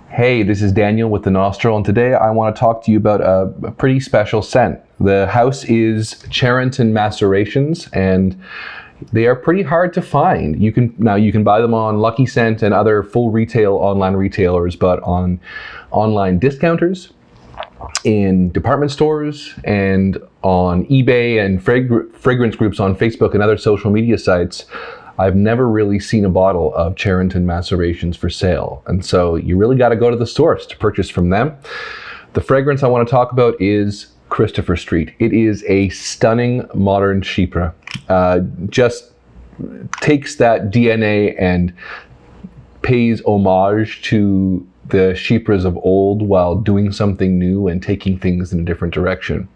Hey, this is Daniel with the Nostril, and today I want to talk to you about a pretty special scent. The house is Charenton Macerations, and they are pretty hard to find. You can buy them on Lucky Scent and other full retail online retailers, but on online discounters, in department stores, and on eBay and fragrance groups on Facebook and other social media sites, I've never really seen a bottle of Charenton Macerations for sale. And so you really got to go to the source to purchase from them. The fragrance I want to talk about is Christopher Street. It is a stunning modern chypre. Just takes that DNA and pays homage to the chypres of old while doing something new and taking things in a different direction.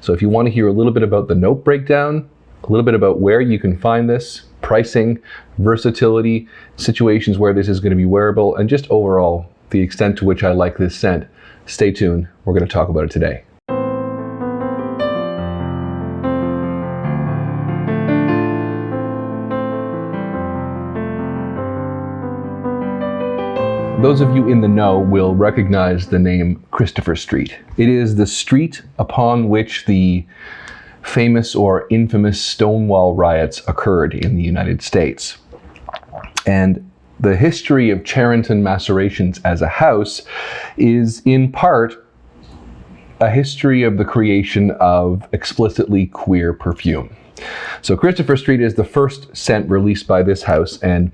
So if you want to hear a little bit about the note breakdown, a little bit about where you can find this, pricing, versatility, situations where this is going to be wearable, and just overall the extent to which I like this scent, stay tuned. We're going to talk about it today. Those of you in the know will recognize the name Christopher Street. It is the street upon which the famous or infamous Stonewall riots occurred in the United States. And the history of Charenton Macerations as a house is in part a history of the creation of explicitly queer perfume. So Christopher Street is the first scent released by this house, and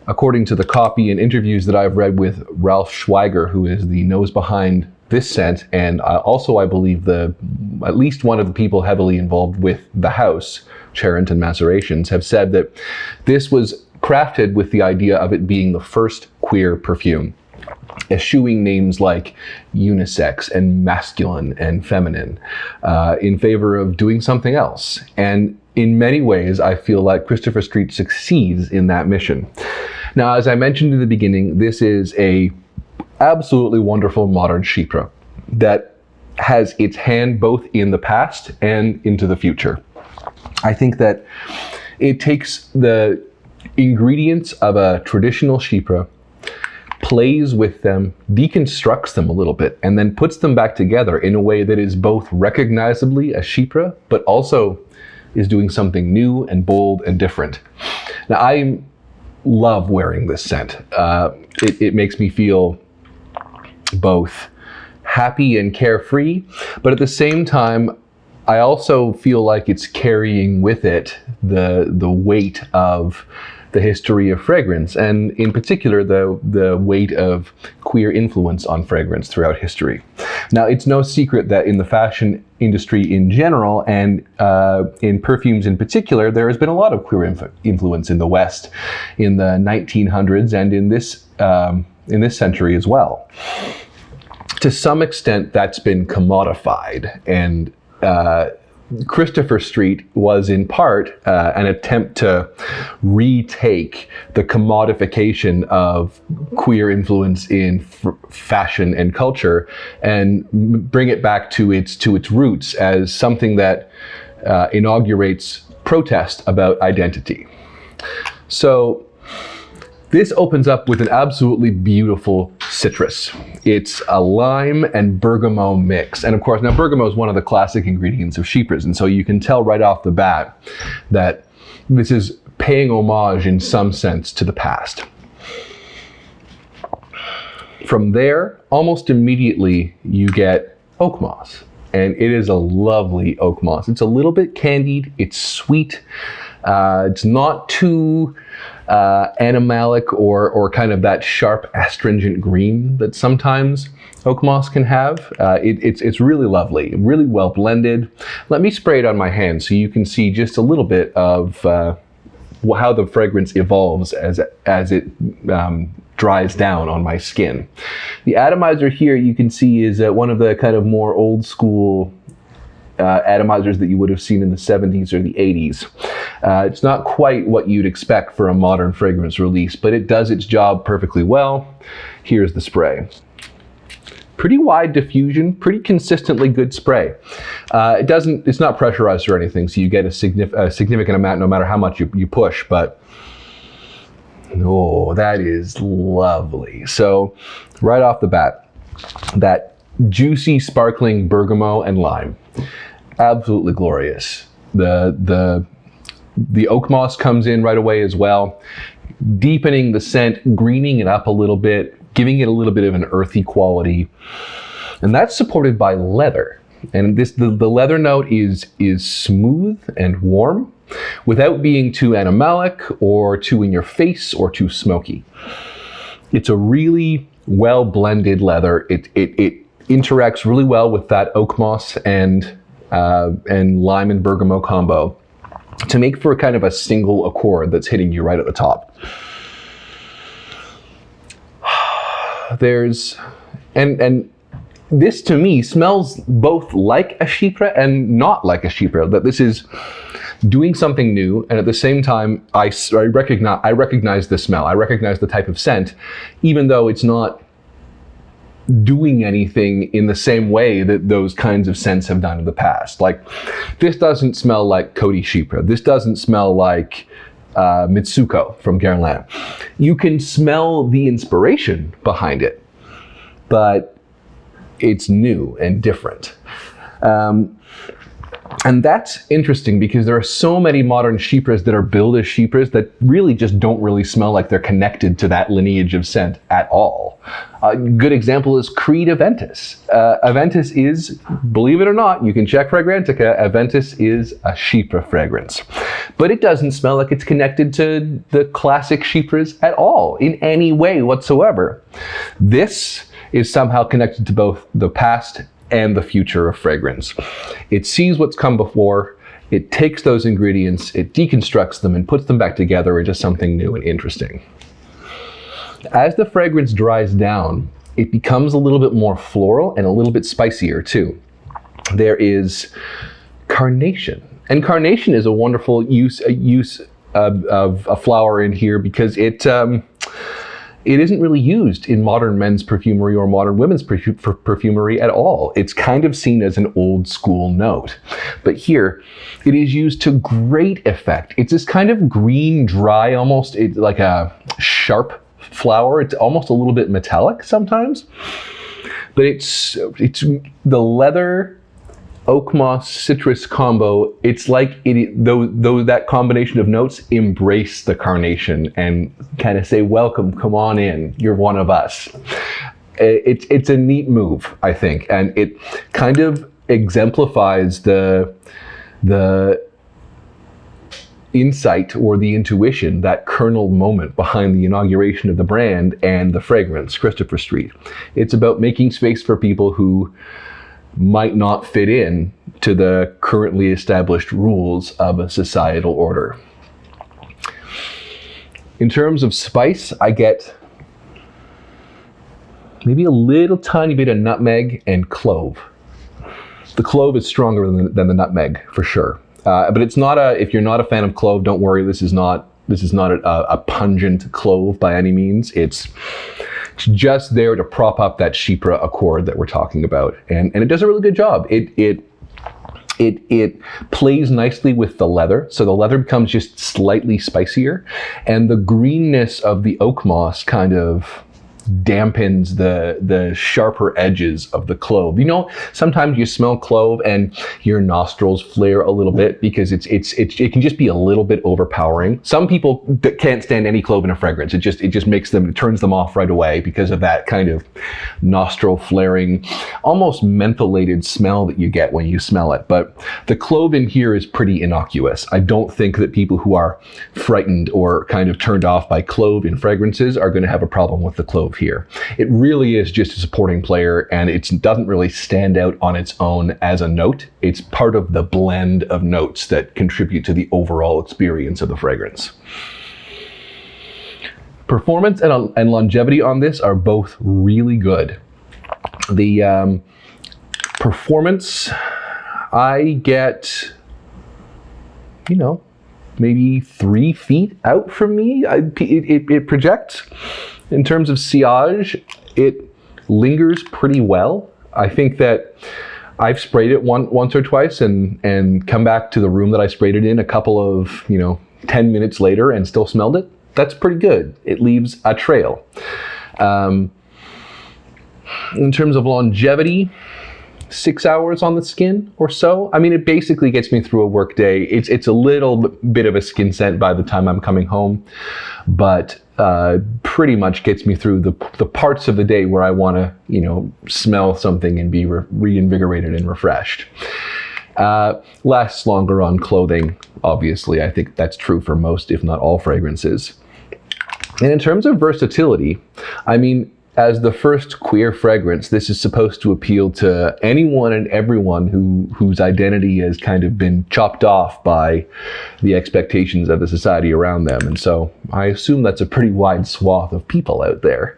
according to the copy and interviews that I've read with Ralph Schweiger, who is the nose behind this scent, and also I believe at least one of the people heavily involved with the house, Charenton Macerations, have said that this was crafted with the idea of it being the first queer perfume, eschewing names like unisex and masculine and feminine in favor of doing something else. And in many ways, I feel like Christopher Street succeeds in that mission. Now, as I mentioned in the beginning, this is a absolutely wonderful modern chypre that has its hand both in the past and into the future. I think that it takes the ingredients of a traditional chypre, plays with them, deconstructs them a little bit, and then puts them back together in a way that is both recognizably a chypre, but also is doing something new and bold and different. Now, I love wearing this scent. It makes me feel both happy and carefree, but at the same time, I also feel like it's carrying with it the weight of the history of fragrance, and in particular, the weight of queer influence on fragrance throughout history. Now, it's no secret that in the fashion industry in general, and in perfumes in particular, there has been a lot of queer influence in the West in the 1900s and in this century as well. To some extent, that's been commodified, and Christopher Street was in part an attempt to retake the commodification of queer influence in fashion and culture and bring it back to its roots as something that inaugurates protest about identity. So this opens up with an absolutely beautiful citrus. It's a lime and bergamot mix. And of course, now bergamot is one of the classic ingredients of chypres. And so you can tell right off the bat that this is paying homage in some sense to the past. From there, almost immediately, you get oak moss. And it is a lovely oak moss. It's a little bit candied, it's sweet. It's not too animalic or kind of that sharp astringent green that sometimes oak moss can have. It's really lovely, really well blended. Let me spray it on my hand so you can see just a little bit of how the fragrance evolves as it dries down on my skin. The atomizer here you can see is one of the kind of more old school atomizers that you would have seen in the 70s or the 80s. It's not quite what you'd expect for a modern fragrance release, but it does its job perfectly well. Here's the spray. Pretty wide diffusion, pretty consistently good spray. It's not pressurized or anything, so you get a significant amount no matter how much you push, but Oh, that is lovely. So right off the bat, that juicy, sparkling bergamot and lime. Absolutely glorious. The oak moss comes in right away as well, deepening the scent, greening it up a little bit, giving it a little bit of an earthy quality. And that's supported by leather. And the leather note is smooth and warm without being too animalic or too in your face or too smoky. It's a really well blended leather. It interacts really well with that oak moss and lime and bergamot combo to make for kind of a single accord that's hitting you right at the top. And this to me smells both like a chypre and not like a chypre. That this is doing something new, and at the same time, I recognize the smell. I recognize the type of scent, even though it's not doing anything in the same way that those kinds of scents have done in the past. Like, this doesn't smell like Coty Chypre. This doesn't smell like Mitsuko from Guerlain. You can smell the inspiration behind it, but it's new and different. And that's interesting because there are so many modern chypres that are billed as chypres that really just don't really smell like they're connected to that lineage of scent at all. A good example is Creed Aventus. Aventus is, believe it or not, you can check Fragrantica, Aventus is a chypre fragrance. But it doesn't smell like it's connected to the classic chypres at all, in any way whatsoever. This is somehow connected to both the past and the future of fragrance. It sees what's come before, it takes those ingredients, it deconstructs them and puts them back together into something new and interesting. As the fragrance dries down, it becomes a little bit more floral and a little bit spicier too. There is carnation. And carnation is a wonderful use of a flower in here because it isn't really used in modern men's perfumery or modern women's perfumery at all. It's kind of seen as an old school note. But here, it is used to great effect. It's this kind of green, dry, almost like a sharp flower. It's almost a little bit metallic sometimes. But it's the leather, oak moss, citrus combo. It's like that combination of notes embrace the carnation and kind of say, welcome, come on in, you're one of us. It's a neat move, I think, and it kind of exemplifies the insight or the intuition, that kernel moment behind the inauguration of the brand and the fragrance, Christopher Street. It's about making space for people who might not fit in to the currently established rules of a societal order. In terms of spice, I get maybe a little tiny bit of nutmeg and clove. The clove is stronger than the nutmeg for sure. But it's not if you're not a fan of clove, don't worry, this is not a pungent clove by any means. It's just there to prop up that chypre accord that we're talking about. And it does a really good job. It plays nicely with the leather. So the leather becomes just slightly spicier. And the greenness of the oak moss kind of dampens the sharper edges of the clove. You know, sometimes you smell clove and your nostrils flare a little bit because it can just be a little bit overpowering. Some people can't stand any clove in a fragrance. It just makes them, it turns them off right away because of that kind of nostril flaring, almost mentholated smell that you get when you smell it. But the clove in here is pretty innocuous. I don't think that people who are frightened or kind of turned off by clove in fragrances are going to have a problem with the clove here. It really is just a supporting player, and it doesn't really stand out on its own as a note. It's part of the blend of notes that contribute to the overall experience of the fragrance. Performance and longevity on this are both really good. The performance, I get, maybe 3 feet out from me. It projects. In terms of sillage, it lingers pretty well. I think that I've sprayed it once or twice and come back to the room that I sprayed it in a couple of 10 minutes later and still smelled it. that's pretty good. It leaves a trail. In terms of longevity, 6 hours on the skin or so. I mean, it basically gets me through a work day. It's a little bit of a skin scent by the time I'm coming home, but pretty much gets me through the parts of the day where I want to, smell something and be reinvigorated and refreshed. Lasts longer on clothing, obviously. I think that's true for most, if not all, fragrances. And in terms of versatility, I mean, as the first queer fragrance, this is supposed to appeal to anyone and everyone whose identity has kind of been chopped off by the expectations of the society around them. And so I assume that's a pretty wide swath of people out there.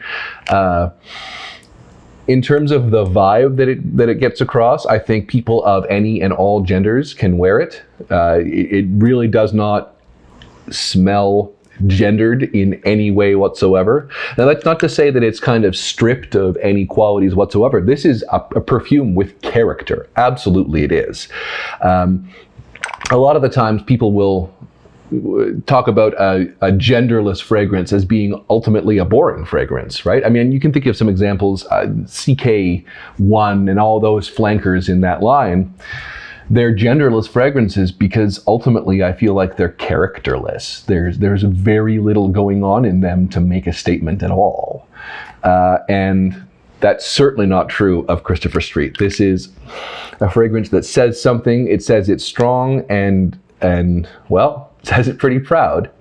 In terms of the vibe that it gets across, I think people of any and all genders can wear it. It really does not smell gendered in any way whatsoever. Now, that's not to say that it's kind of stripped of any qualities whatsoever. This is a perfume with character. Absolutely it is. A lot of the times people will talk about a genderless fragrance as being ultimately a boring fragrance, right? I mean, you can think of some examples, CK1 and all those flankers in that line. They're genderless fragrances because ultimately I feel like they're characterless. There's very little going on in them to make a statement at all. And that's certainly not true of Christopher Street. This is a fragrance that says something. It says it's strong and well, says it pretty proud.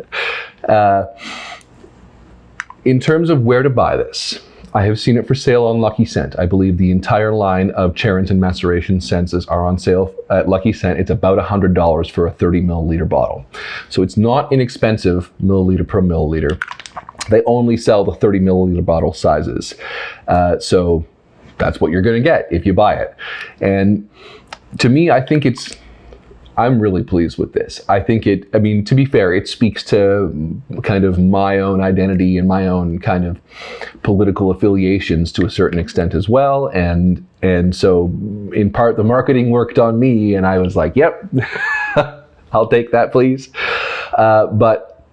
In terms of where to buy this, I have seen it for sale on Lucky Scent. I believe the entire line of Charenton Macerations scents are on sale at Lucky Scent. It's about $100 for a 30 milliliter bottle. So it's not inexpensive milliliter per milliliter. They only sell the 30 milliliter bottle sizes. So that's what you're gonna get if you buy it. And to me, I think I'm really pleased with this. I think to be fair, it speaks to kind of my own identity and my own kind of political affiliations to a certain extent as well. And so in part, the marketing worked on me and I was like, yep, I'll take that, please. But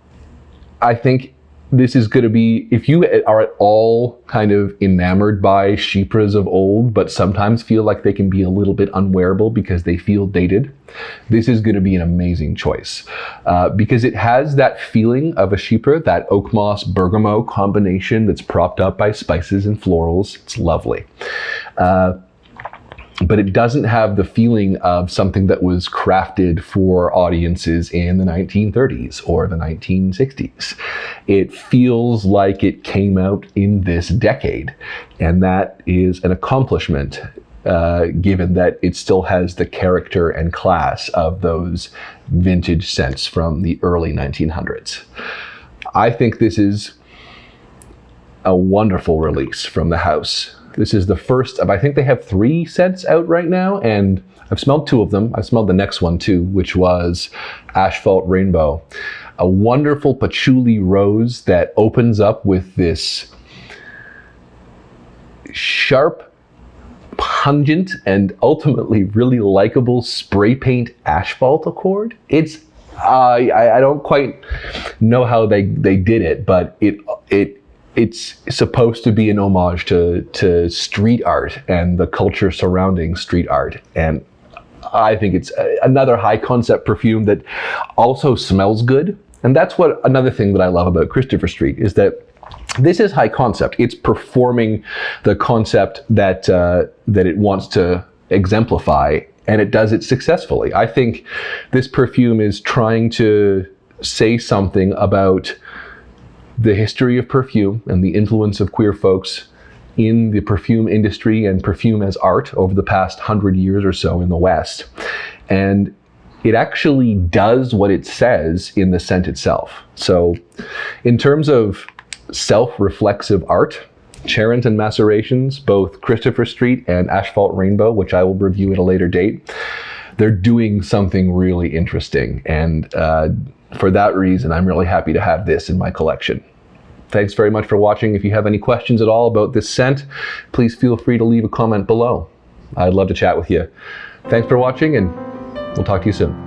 I think this is going to be, if you are at all kind of enamored by Chypres of old, but sometimes feel like they can be a little bit unwearable because they feel dated, this is going to be an amazing choice. Because it has that feeling of a Chypre, that oak moss bergamot combination that's propped up by spices and florals. It's lovely. But it doesn't have the feeling of something that was crafted for audiences in the 1930s or the 1960s. It feels like it came out in this decade, and that is an accomplishment, given that it still has the character and class of those vintage scents from the early 1900s. I think this is a wonderful release from the house. This is the first of, I think they have 3 scents out right now, and I've smelled 2 of them. I've smelled the next one too, which was Asphalt Rainbow. A wonderful patchouli rose that opens up with this sharp, pungent, and ultimately really likable spray paint asphalt accord. It's, I don't quite know how they did it, but it's supposed to be an homage to street art and the culture surrounding street art. And I think it's another high concept perfume that also smells good. And that's another thing that I love about Christopher Street is that this is high concept. It's performing the concept that it wants to exemplify, and it does it successfully. I think this perfume is trying to say something about the history of perfume and the influence of queer folks in the perfume industry and perfume as art over the past 100 years or so in the West. And it actually does what it says in the scent itself. So in terms of self-reflexive art, Charenton Macerations, both Christopher Street and Asphalt Rainbow, which I will review at a later date, they're doing something really interesting. And for that reason, I'm really happy to have this in my collection. Thanks very much for watching. If you have any questions at all about this scent, please feel free to leave a comment below. I'd love to chat with you. Thanks for watching, and we'll talk to you soon.